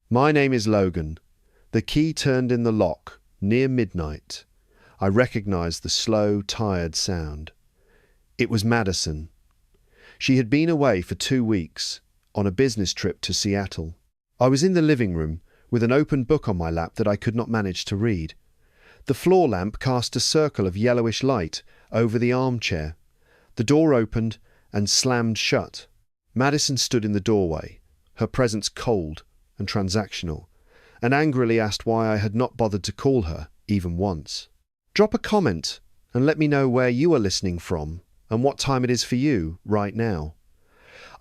My name is Logan. The key turned in the lock, near midnight. I recognized the slow, tired sound. It was Madison. She had been away for 2 weeks, on a business trip to Seattle. I was in the living room, with an open book on my lap that I could not manage to read. The floor lamp cast a circle of yellowish light over the armchair. The door opened and slammed shut. Madison stood in the doorway, her presence cold and transactional, and angrily asked why I had not bothered to call her, even once. Drop a comment and let me know where you are listening from and what time it is for you right now.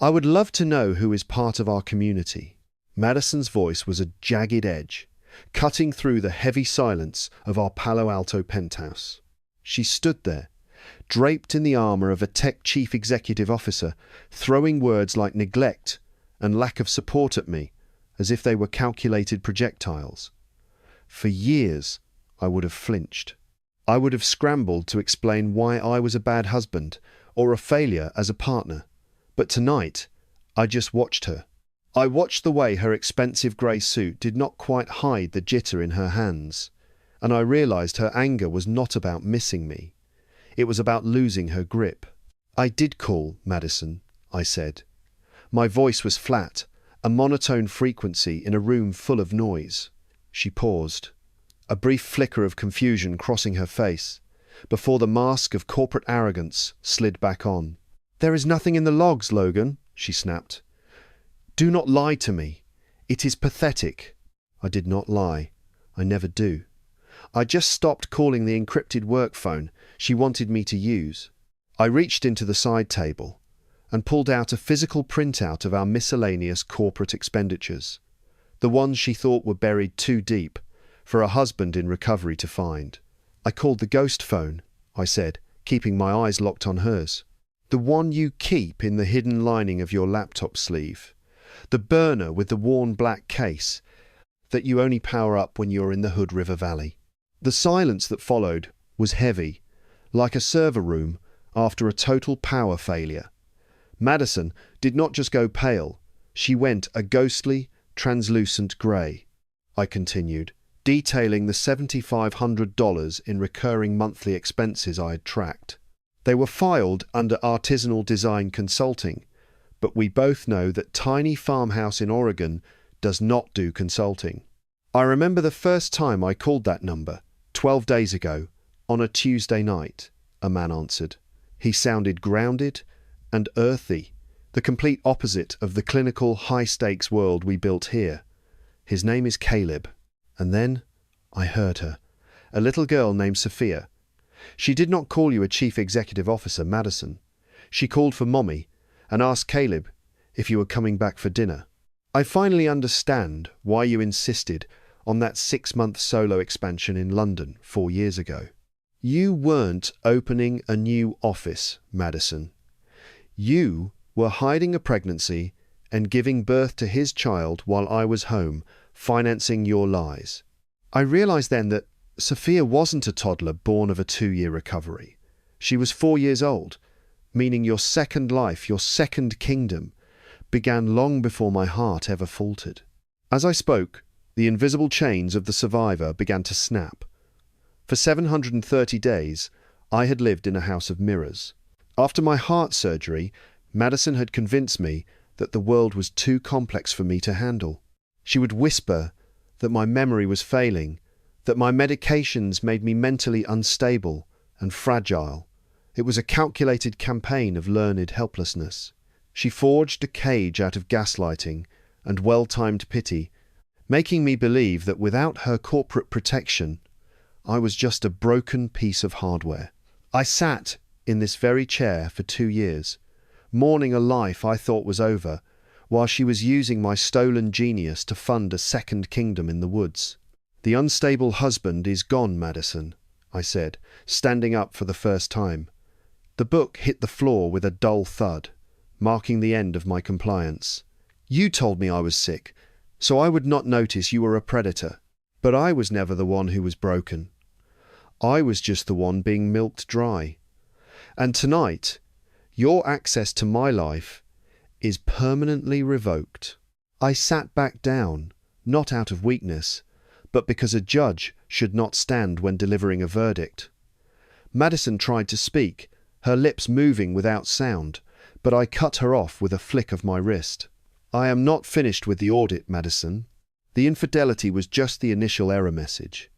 I would love to know who is part of our community. Madison's voice was a jagged edge, cutting through the heavy silence of our Palo Alto penthouse. She stood there, draped in the armor of a tech chief executive officer, throwing words like neglect and lack of support at me, as if they were calculated projectiles. For years, I would have flinched. I would have scrambled to explain why I was a bad husband or a failure as a partner. But tonight, I just watched her. I watched the way her expensive grey suit did not quite hide the jitter in her hands, and I realized her anger was not about missing me. It was about losing her grip. I did call, Madison, I said. My voice was flat, a monotone frequency in a room full of noise. She paused, a brief flicker of confusion crossing her face, before the mask of corporate arrogance slid back on. There is nothing in the logs, Logan, she snapped. Do not lie to me. It is pathetic. I did not lie. I never do. I just stopped calling the encrypted work phone she wanted me to use. I reached into the side table and pulled out a physical printout of our miscellaneous corporate expenditures, the ones she thought were buried too deep for a husband in recovery to find. I called the ghost phone, I said, keeping my eyes locked on hers. The one you keep in the hidden lining of your laptop sleeve. The burner with the worn black case that you only power up when you're in the Hood River Valley. The silence that followed was heavy, like a server room after a total power failure. Madison did not just go pale, she went a ghostly, translucent grey. I continued, detailing the $7,500 in recurring monthly expenses I had tracked. They were filed under artisanal design consulting, but we both know that tiny farmhouse in Oregon does not do consulting. I remember the first time I called that number, 12 days ago, on a Tuesday night, a man answered. He sounded grounded and earthy, the complete opposite of the clinical, high-stakes world we built here. His name is Caleb. And then I heard her, a little girl named Sophia. She did not call you a chief executive officer, Madison. She called for Mommy and asked Caleb if you were coming back for dinner. I finally understand why you insisted on that 6-month solo expansion in London 4 years ago. You weren't opening a new office, Madison. You were hiding a pregnancy and giving birth to his child while I was home, financing your lies. I realized then that Sophia wasn't a toddler born of a 2-year recovery. She was 4 years old, meaning your second life, your second kingdom, began long before my heart ever faltered. As I spoke, the invisible chains of the survivor began to snap. For 730 days, I had lived in a house of mirrors. After my heart surgery, Madison had convinced me that the world was too complex for me to handle. She would whisper that my memory was failing, that my medications made me mentally unstable and fragile. It was a calculated campaign of learned helplessness. She forged a cage out of gaslighting and well-timed pity, making me believe that without her corporate protection, I was just a broken piece of hardware. I sat in this very chair for 2 years, mourning a life I thought was over, while she was using my stolen genius to fund a second kingdom in the woods. The unstable husband is gone, Madison, I said, standing up for the first time. The book hit the floor with a dull thud, marking the end of my compliance. You told me I was sick, so I would not notice you were a predator. But I was never the one who was broken. I was just the one being milked dry. And tonight, your access to my life is permanently revoked. I sat back down, not out of weakness, but because a judge should not stand when delivering a verdict. Madison tried to speak, her lips moving without sound, but I cut her off with a flick of my wrist. "I am not finished with the audit, Madison. The infidelity was just the initial error message.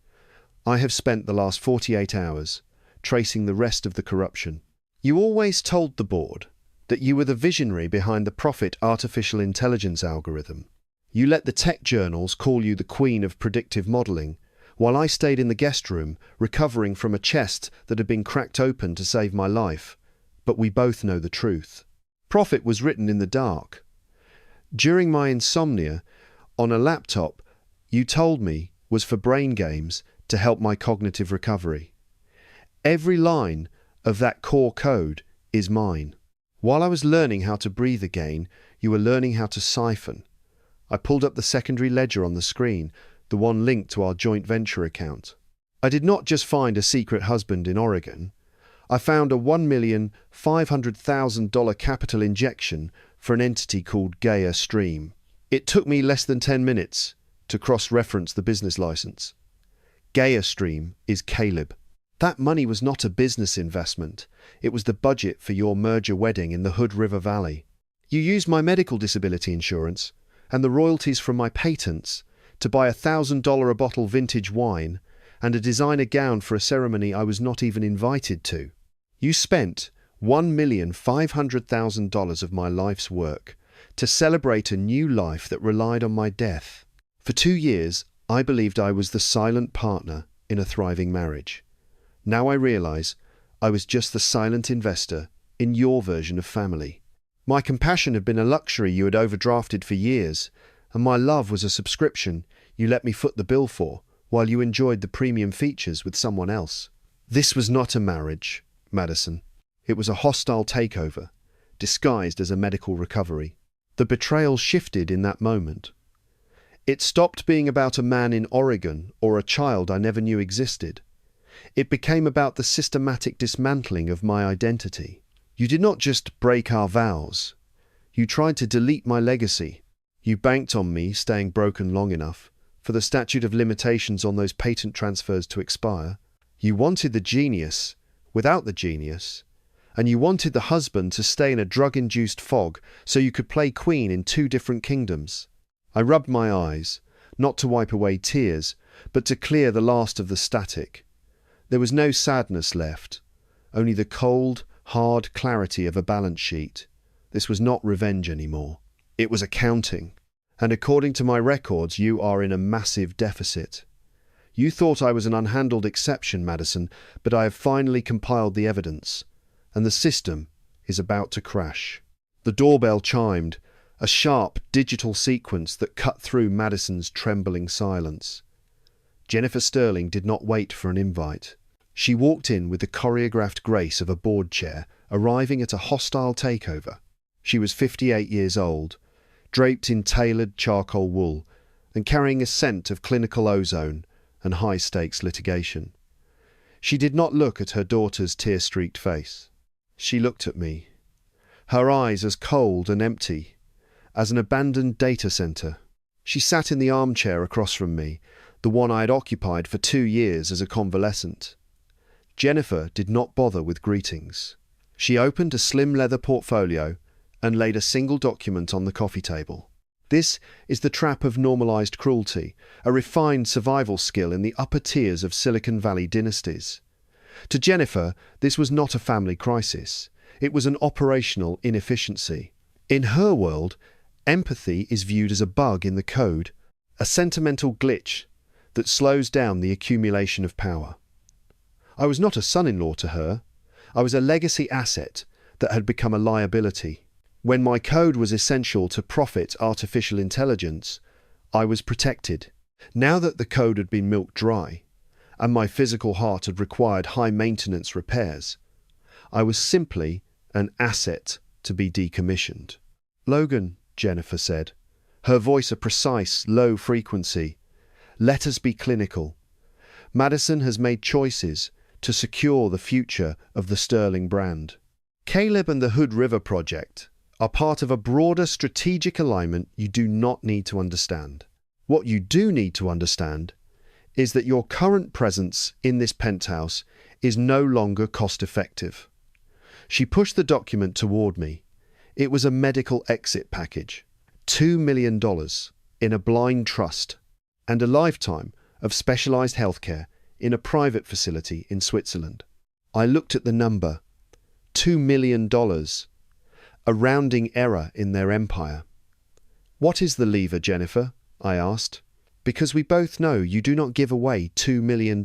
I have spent the last 48 hours tracing the rest of the corruption. You always told the board that you were the visionary behind the profit artificial intelligence algorithm. You let the tech journals call you the queen of predictive modeling, while I stayed in the guest room recovering from a chest that had been cracked open to save my life. But we both know the truth. Profit was written in the dark. During my insomnia, on a laptop, you told me was for brain games to help my cognitive recovery. Every line of that core code is mine. While I was learning how to breathe again, you were learning how to siphon. I pulled up the secondary ledger on the screen, the one linked to our joint venture account. I did not just find a secret husband in Oregon. I found a $1,500,000 capital injection for an entity called Gaia Stream. It took me less than 10 minutes to cross-reference the business license. Gaia Stream is Caleb. That money was not a business investment. It was the budget for your merger wedding in the Hood River Valley. You used my medical disability insurance and the royalties from my patents to buy $1,000 a bottle vintage wine and a designer gown for a ceremony I was not even invited to. You spent $1,500,000 of my life's work to celebrate a new life that relied on my death. For 2 years, I believed I was the silent partner in a thriving marriage. Now I realize I was just the silent investor in your version of family. My compassion had been a luxury you had overdrafted for years, and my love was a subscription you let me foot the bill for while you enjoyed the premium features with someone else. This was not a marriage, Madison. It was a hostile takeover, disguised as a medical recovery. The betrayal shifted in that moment. It stopped being about a man in Oregon or a child I never knew existed. It became about the systematic dismantling of my identity. You did not just break our vows. You tried to delete my legacy. You banked on me staying broken long enough for the statute of limitations on those patent transfers to expire. You wanted the genius without the genius, and you wanted the husband to stay in a drug-induced fog so you could play queen in 2 different kingdoms. I rubbed my eyes, not to wipe away tears, but to clear the last of the static. There was no sadness left, only the cold, hard clarity of a balance sheet. This was not revenge anymore. It was accounting. And according to my records, you are in a massive deficit. You thought I was an unhandled exception, Madison, but I have finally compiled the evidence, and the system is about to crash. The doorbell chimed, a sharp digital sequence that cut through Madison's trembling silence. Jennifer Sterling did not wait for an invite. She walked in with the choreographed grace of a board chair, arriving at a hostile takeover. She was 58 years old, draped in tailored charcoal wool, and carrying a scent of clinical ozone and high-stakes litigation. She did not look at her daughter's tear-streaked face. She looked at me, her eyes as cold and empty as an abandoned data center. She sat in the armchair across from me, the one I had occupied for 2 years as a convalescent. Jennifer did not bother with greetings. She opened a slim leather portfolio and laid a single document on the coffee table. This is the trap of normalized cruelty, a refined survival skill in the upper tiers of Silicon Valley dynasties. To Jennifer, this was not a family crisis. It was an operational inefficiency. In her world, empathy is viewed as a bug in the code, a sentimental glitch that slows down the accumulation of power. I was not a son-in-law to her. I was a legacy asset that had become a liability. When my code was essential to profit artificial intelligence, I was protected. Now that the code had been milked dry, and my physical heart had required high-maintenance repairs, I was simply an asset to be decommissioned. "Logan," Jennifer said, her voice a precise, low frequency, "let us be clinical. Madison has made choices to secure the future of the Sterling brand. Caleb and the Hood River project are part of a broader strategic alignment you do not need to understand. What you do need to understand is that your current presence in this penthouse is no longer cost-effective. She pushed the document toward me. It was a medical exit package. $2 million in a blind trust and a lifetime of specialized healthcare in a private facility in Switzerland. I looked at the number. $2 million. A rounding error in their empire. What is the lever, Jennifer? I asked. Because we both know you do not give away $2 million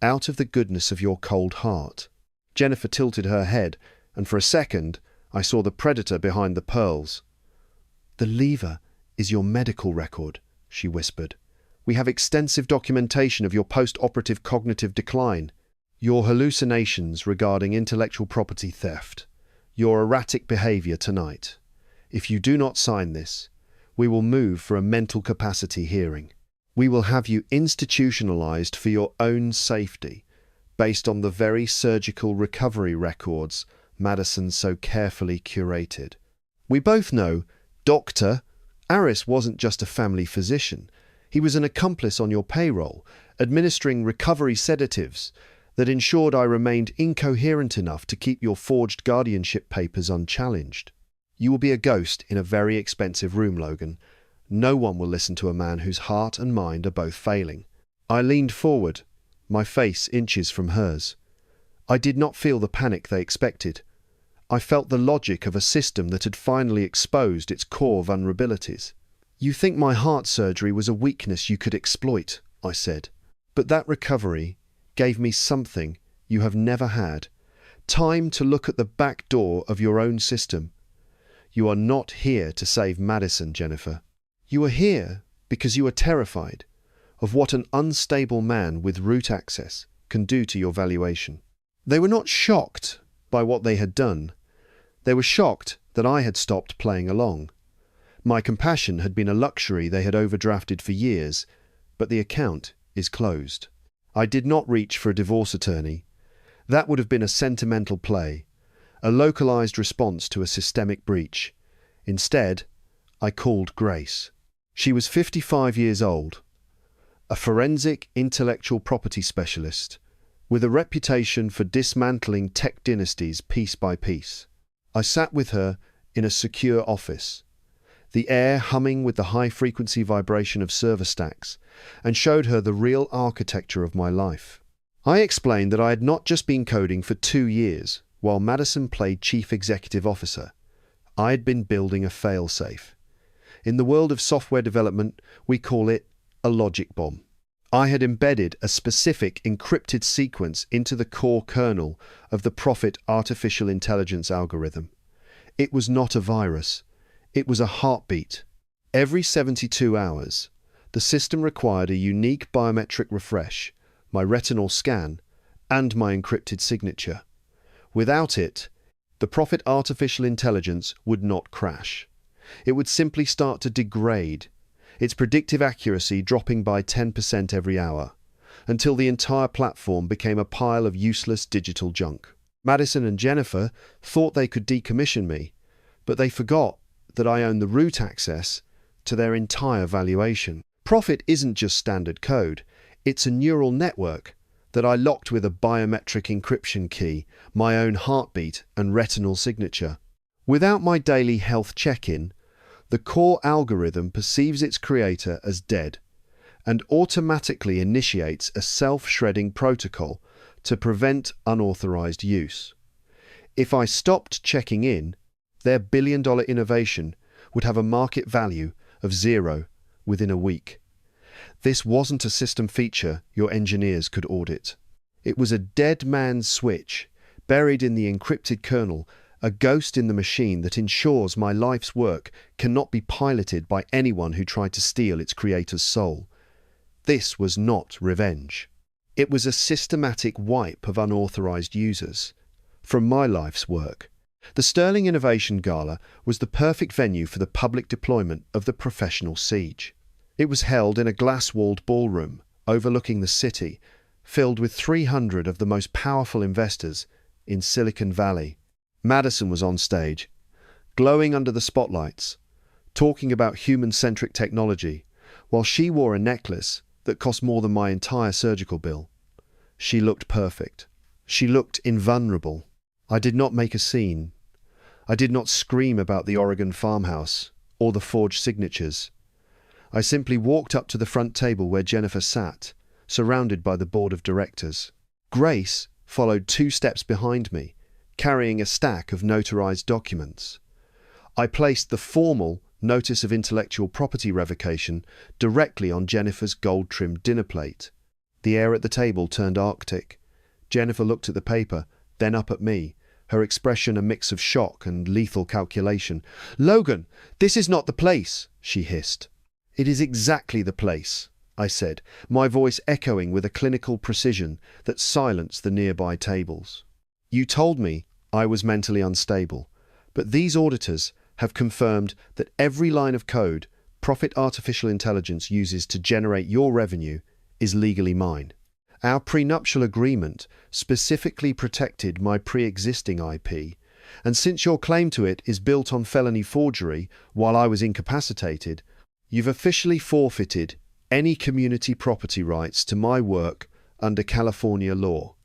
out of the goodness of your cold heart. Jennifer tilted her head, and for a second I saw the predator behind the pearls. The lever is your medical record, she whispered. We have extensive documentation of your post-operative cognitive decline, your hallucinations regarding intellectual property theft, your erratic behavior tonight. If you do not sign this, we will move for a mental capacity hearing. We will have you institutionalized for your own safety, based on the very surgical recovery records Madison so carefully curated. We both know Dr. Aris wasn't just a family physician. He was an accomplice on your payroll, administering recovery sedatives that ensured I remained incoherent enough to keep your forged guardianship papers unchallenged. You will be a ghost in a very expensive room, Logan. No one will listen to a man whose heart and mind are both failing. I leaned forward, my face inches from hers. I did not feel the panic they expected. I felt the logic of a system that had finally exposed its core vulnerabilities. You think my heart surgery was a weakness you could exploit, I said. But that recovery gave me something you have never had. Time to look at the back door of your own system. You are not here to save Madison, Jennifer. You are here because you are terrified of what an unstable man with root access can do to your valuation. They were not shocked by what they had done. They were shocked that I had stopped playing along. My compassion had been a luxury they had overdrafted for years, but the account is closed. I did not reach for a divorce attorney. That would have been a sentimental play, a localized response to a systemic breach. Instead, I called Grace. She was 55 years old, a forensic intellectual property specialist, with a reputation for dismantling tech dynasties piece by piece. I sat with her in a secure office, the air humming with the high-frequency vibration of server stacks, and showed her the real architecture of my life. I explained that I had not just been coding for 2 years, while Madison played chief executive officer. I had been building a failsafe. In the world of software development, we call it a logic bomb. I had embedded a specific encrypted sequence into the core kernel of the Prophet artificial intelligence algorithm. It was not a virus. It was a heartbeat. Every 72 hours, the system required a unique biometric refresh, my retinal scan, and my encrypted signature. Without it, the Prophet artificial intelligence would not crash. It would simply start to degrade, its predictive accuracy dropping by 10% every hour, until the entire platform became a pile of useless digital junk. Madison and Jennifer thought they could decommission me, but they forgot that I own the root access to their entire valuation. Prophet isn't just standard code, it's a neural network that I locked with a biometric encryption key, my own heartbeat and retinal signature. Without my daily health check-in, the core algorithm perceives its creator as dead and automatically initiates a self-shredding protocol to prevent unauthorized use. If I stopped checking in, their billion-dollar innovation would have a market value of 0 within a week. This wasn't a system feature your engineers could audit. It was a dead man's switch, buried in the encrypted kernel, a ghost in the machine that ensures my life's work cannot be piloted by anyone who tried to steal its creator's soul. This was not revenge. It was a systematic wipe of unauthorized users from my life's work. The Sterling Innovation Gala was the perfect venue for the public deployment of the professional siege. It was held in a glass-walled ballroom overlooking the city, filled with 300 of the most powerful investors in Silicon Valley. Madison was on stage, glowing under the spotlights, talking about human-centric technology, while she wore a necklace that cost more than my entire surgical bill. She looked perfect. She looked invulnerable. I did not make a scene. I did not scream about the Oregon farmhouse or the forged signatures. I simply walked up to the front table where Jennifer sat, surrounded by the board of directors. Grace followed 2 steps behind me, carrying a stack of notarized documents. I placed the formal Notice of Intellectual Property Revocation directly on Jennifer's gold-trimmed dinner plate. The air at the table turned arctic. Jennifer looked at the paper, then up at me, her expression a mix of shock and lethal calculation. "Logan, this is not the place," she hissed. "It is exactly the place," I said, my voice echoing with a clinical precision that silenced the nearby tables. "You told me I was mentally unstable, but these auditors have confirmed that every line of code Profit Artificial Intelligence uses to generate your revenue is legally mine. Our prenuptial agreement specifically protected my pre-existing IP, and since your claim to it is built on felony forgery while I was incapacitated, you've officially forfeited any community property rights to my work under California law.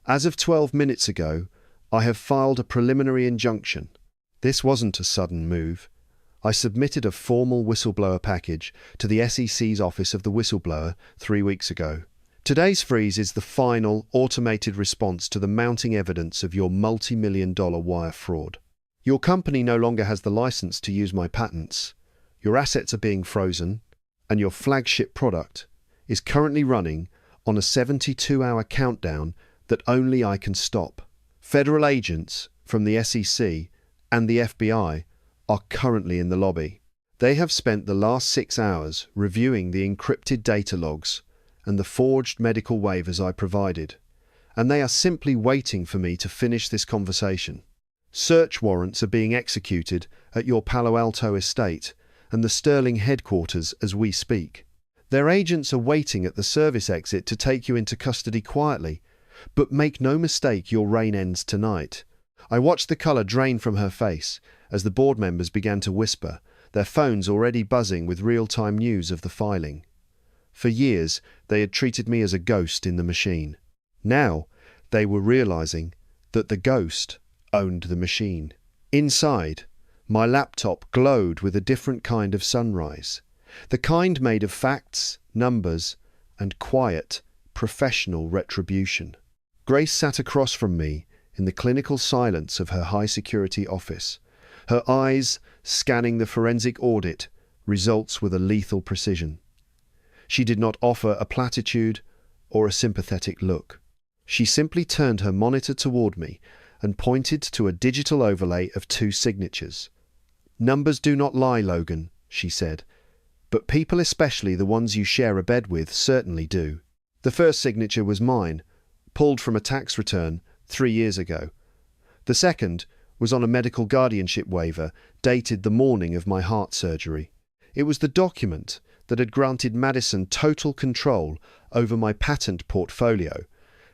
As of 12 minutes ago, I have filed a preliminary injunction." This wasn't a sudden move. I submitted a formal whistleblower package to the SEC's Office of the Whistleblower 3 weeks ago. Today's freeze is the final automated response to the mounting evidence of your multi-million-dollar wire fraud. Your company no longer has the license to use my patents. Your assets are being frozen, and your flagship product is currently running on a 72-hour countdown that only I can stop. Federal agents from the SEC and the FBI are currently in the lobby. They have spent the last 6 hours reviewing the encrypted data logs and the forged medical waivers I provided, and they are simply waiting for me to finish this conversation. Search warrants are being executed at your Palo Alto estate and the Sterling headquarters as we speak. Their agents are waiting at the service exit to take you into custody quietly, but make no mistake, your reign ends tonight. I watched the colour drain from her face as the board members began to whisper, their phones already buzzing with real-time news of the filing. For years, they had treated me as a ghost in the machine. Now, they were realizing that the ghost owned the machine. Inside, my laptop glowed with a different kind of sunrise, the kind made of facts, numbers, and quiet, professional retribution. Grace sat across from me in the clinical silence of her high-security office, her eyes scanning the forensic audit results with a lethal precision. She did not offer a platitude or a sympathetic look. She simply turned her monitor toward me and pointed to a digital overlay of 2 signatures. "Numbers do not lie, Logan," she said, "but people, especially the ones you share a bed with, certainly do." The first signature was mine, pulled from a tax return 3 years ago. The second was on a medical guardianship waiver dated the morning of my heart surgery. It was the document that had granted Madison total control over my patent portfolio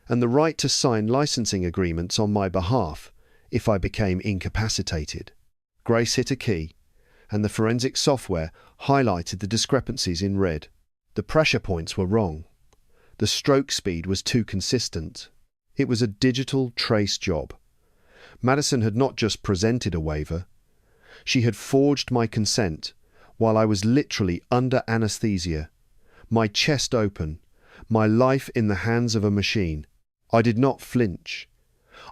and the right to sign licensing agreements on my behalf if I became incapacitated. Grace hit a key, and the forensic software highlighted the discrepancies in red. The pressure points were wrong. The stroke speed was too consistent. It was a digital trace job. Madison had not just presented a waiver. She had forged my consent while I was literally under anesthesia, my chest open, my life in the hands of a machine. I did not flinch.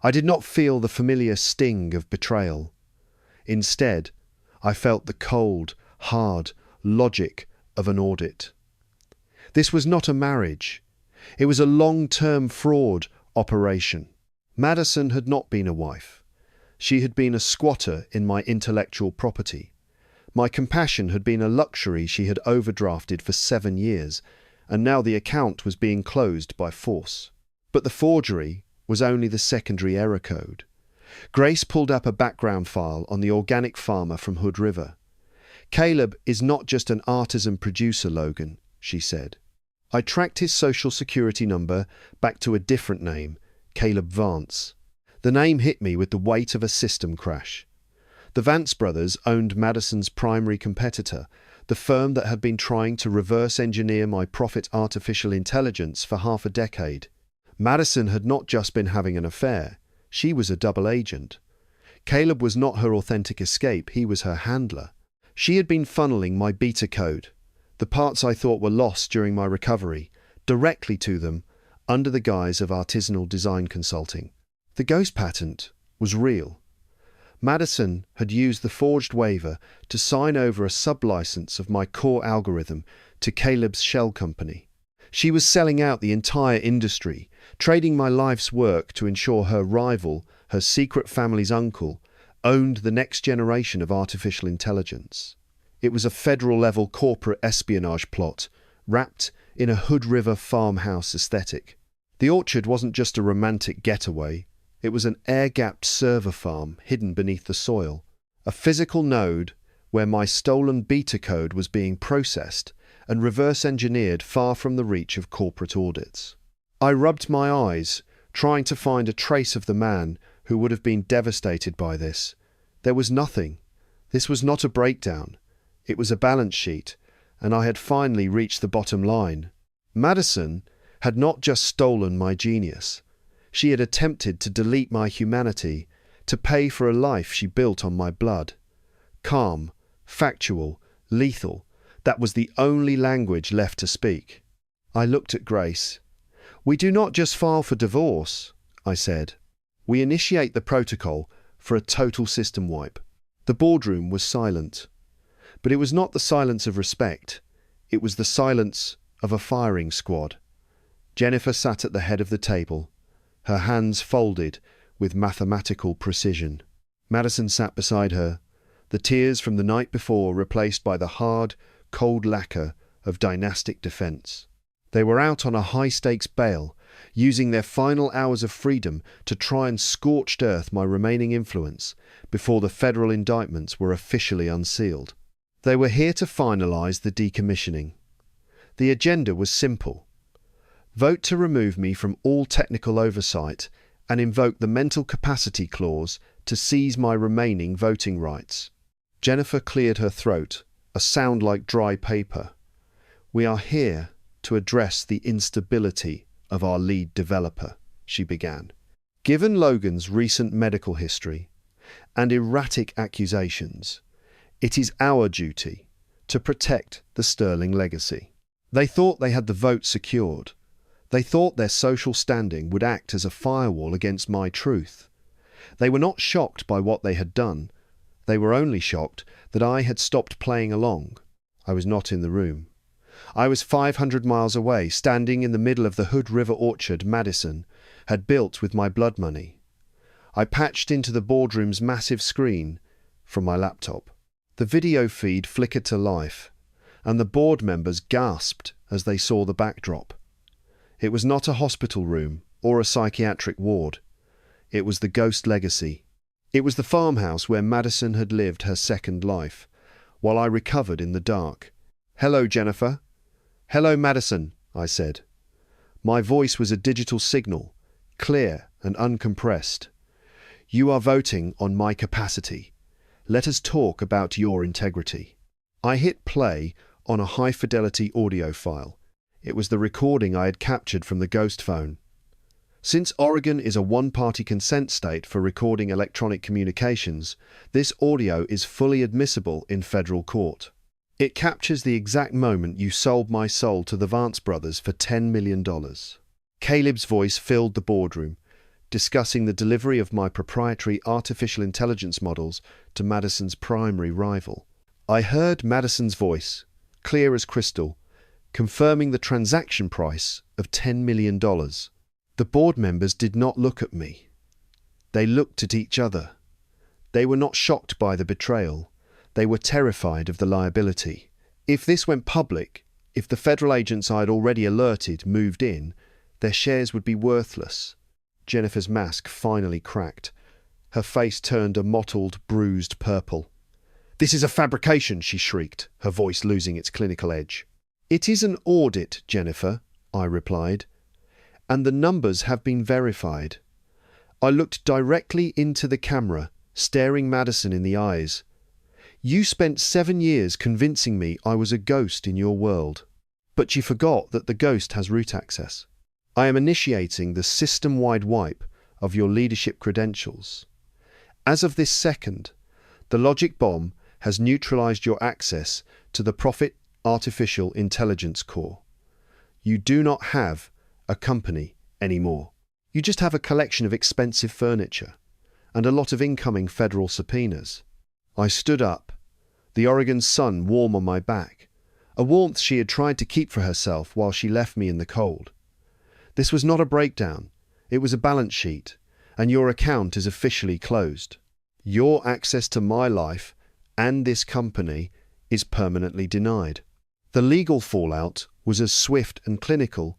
I did not feel the familiar sting of betrayal. Instead, I felt the cold, hard logic of an audit. This was not a marriage. It was a long-term fraud operation. Madison had not been a wife. She had been a squatter in my intellectual property. My compassion had been a luxury she had overdrafted for 7 years, and now the account was being closed by force. But the forgery was only the secondary error code. Grace pulled up a background file on the organic farmer from Hood River. "Caleb is not just an artisan producer, Logan," she said. I tracked his social security number back to a different name, Caleb Vance. The name hit me with the weight of a system crash. The Vance brothers owned Madison's primary competitor, the firm that had been trying to reverse engineer my profit artificial intelligence for half a decade. Madison had not just been having an affair, she was a double agent. Caleb was not her authentic escape, he was her handler. She had been funneling my beta code, the parts I thought were lost during my recovery, directly to them under the guise of artisanal design consulting. The ghost patent was real. Madison had used the forged waiver to sign over a sub-license of my core algorithm to Caleb's shell company. She was selling out the entire industry, trading my life's work to ensure her rival, her secret family's uncle, owned the next generation of artificial intelligence. It was a federal-level corporate espionage plot, wrapped in a Hood River farmhouse aesthetic. The orchard wasn't just a romantic getaway, it was an air-gapped server farm hidden beneath the soil, a physical node where my stolen beta code was being processed and reverse-engineered far from the reach of corporate audits. I rubbed my eyes, trying to find a trace of the man who would have been devastated by this. There was nothing. This was not a breakdown. It was a balance sheet, and I had finally reached the bottom line. Madison had not just stolen my genius. She had attempted to delete my humanity, to pay for a life she built on my blood. Calm, factual, lethal, that was the only language left to speak. I looked at Grace. "We do not just file for divorce," I said. "We initiate the protocol for a total system wipe." The boardroom was silent. But it was not the silence of respect. It was the silence of a firing squad. Jennifer sat at the head of the table, her hands folded with mathematical precision. Madison sat beside her, the tears from the night before replaced by the hard, cold lacquer of dynastic defense. They were out on a high-stakes bail, using their final hours of freedom to try and scorched earth my remaining influence before the federal indictments were officially unsealed. They were here to finalize the decommissioning. The agenda was simple. Vote to remove me from all technical oversight and invoke the mental capacity clause to seize my remaining voting rights. Jennifer cleared her throat, a sound like dry paper. "We are here to address the instability of our lead developer," she began. "Given Logan's recent medical history and erratic accusations, it is our duty to protect the Sterling legacy." They thought they had the vote secured. They thought their social standing would act as a firewall against my truth. They were not shocked by what they had done. They were only shocked that I had stopped playing along. I was not in the room. I was 500 miles away, standing in the middle of the Hood River orchard Madison had built with my blood money. I patched into the boardroom's massive screen from my laptop. The video feed flickered to life, and the board members gasped as they saw the backdrop. It was not a hospital room or a psychiatric ward. It was the ghost legacy. It was the farmhouse where Madison had lived her second life, while I recovered in the dark. "Hello, Jennifer." "Hello, Madison," I said. My voice was a digital signal, clear and uncompressed. "You are voting on my capacity. Let us talk about your integrity." I hit play on a high-fidelity audio file. It was the recording I had captured from the ghost phone. Since Oregon is a one-party consent state for recording electronic communications, this audio is fully admissible in federal court. It captures the exact moment you sold my soul to the Vance brothers for $10 million. Caleb's voice filled the boardroom, discussing the delivery of my proprietary artificial intelligence models to Madison's primary rival. I heard Madison's voice, clear as crystal, confirming the transaction price of $10 million. The board members did not look at me. They looked at each other. They were not shocked by the betrayal. They were terrified of the liability. If this went public, if the federal agents I had already alerted moved in, their shares would be worthless. Jennifer's mask finally cracked. Her face turned a mottled, bruised purple. "This is a fabrication," she shrieked, her voice losing its clinical edge. "It is an audit, Jennifer," I replied, "and the numbers have been verified." I looked directly into the camera, staring Madison in the eyes. You spent 7 years convincing me I was a ghost in your world. But you forgot that the ghost has root access. I am initiating the system-wide wipe of your leadership credentials. As of this second, the logic bomb has neutralized your access to the Profit Artificial Intelligence Core. You do not have a company anymore. You just have a collection of expensive furniture and a lot of incoming federal subpoenas. I stood up, the Oregon sun warm on my back, a warmth she had tried to keep for herself while she left me in the cold. This was not a breakdown, it was a balance sheet, and your account is officially closed. Your access to my life and this company is permanently denied. The legal fallout was as swift and clinical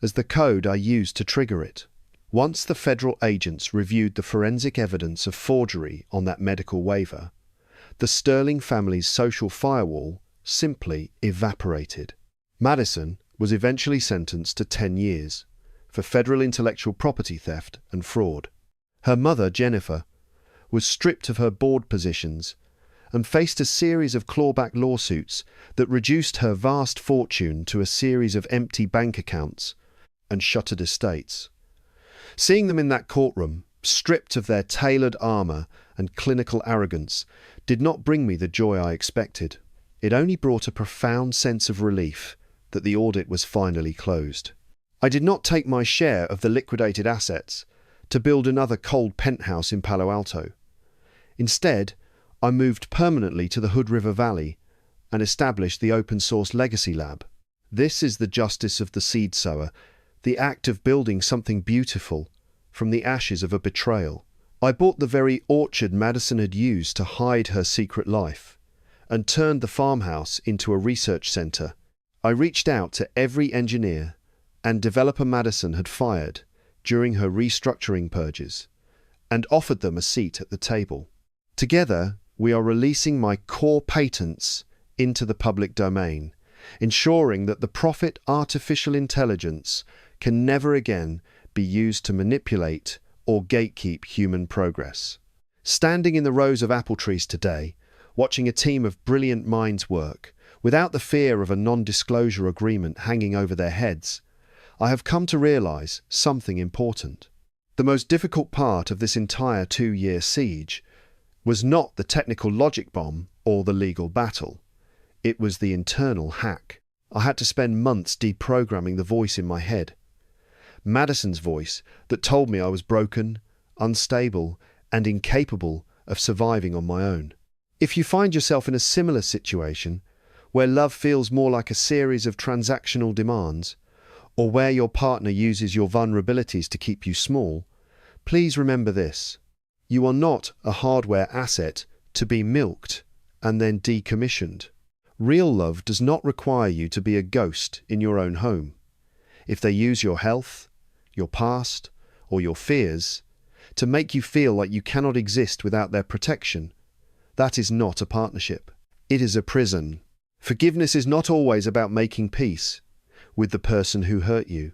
as the code I used to trigger it. Once the federal agents reviewed the forensic evidence of forgery on that medical waiver, the Sterling family's social firewall simply evaporated. Madison was eventually sentenced to 10 years for federal intellectual property theft and fraud. Her mother, Jennifer, was stripped of her board positions and faced a series of clawback lawsuits that reduced her vast fortune to a series of empty bank accounts and shuttered estates. Seeing them in that courtroom, stripped of their tailored armor and clinical arrogance, did not bring me the joy I expected. It only brought a profound sense of relief that the audit was finally closed. I did not take my share of the liquidated assets to build another cold penthouse in Palo Alto. Instead, I moved permanently to the Hood River Valley and established the open source legacy lab. This is the justice of the seed sower, the act of building something beautiful from the ashes of a betrayal. I bought the very orchard Madison had used to hide her secret life and turned the farmhouse into a research center. I reached out to every engineer and developer Madison had fired during her restructuring purges and offered them a seat at the table. Together, we are releasing my core patents into the public domain, ensuring that the Profit Artificial Intelligence can never again be used to manipulate or gatekeep human progress. Standing in the rows of apple trees today, watching a team of brilliant minds work, without the fear of a non-disclosure agreement hanging over their heads, I have come to realize something important. The most difficult part of this entire 2-year siege was not the technical logic bomb or the legal battle. It was the internal hack. I had to spend months deprogramming the voice in my head. Madison's voice that told me I was broken, unstable, and incapable of surviving on my own. If you find yourself in a similar situation, where love feels more like a series of transactional demands, or where your partner uses your vulnerabilities to keep you small, please remember this. You are not a hardware asset to be milked and then decommissioned. Real love does not require you to be a ghost in your own home. If they use your health, your past, or your fears to make you feel like you cannot exist without their protection, that is not a partnership. It is a prison. Forgiveness is not always about making peace with the person who hurt you.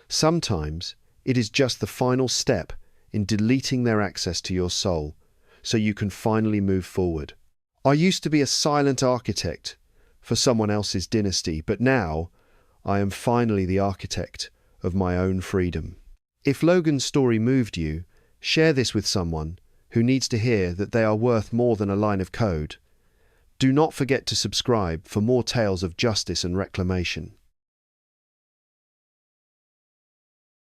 Sometimes it is just the final step in deleting their access to your soul so you can finally move forward. I used to be a silent architect for someone else's dynasty, but now I am finally the architect of my own freedom. If Logan's story moved you, share this with someone who needs to hear that they are worth more than a line of code. Do not forget to subscribe for more tales of justice and reclamation.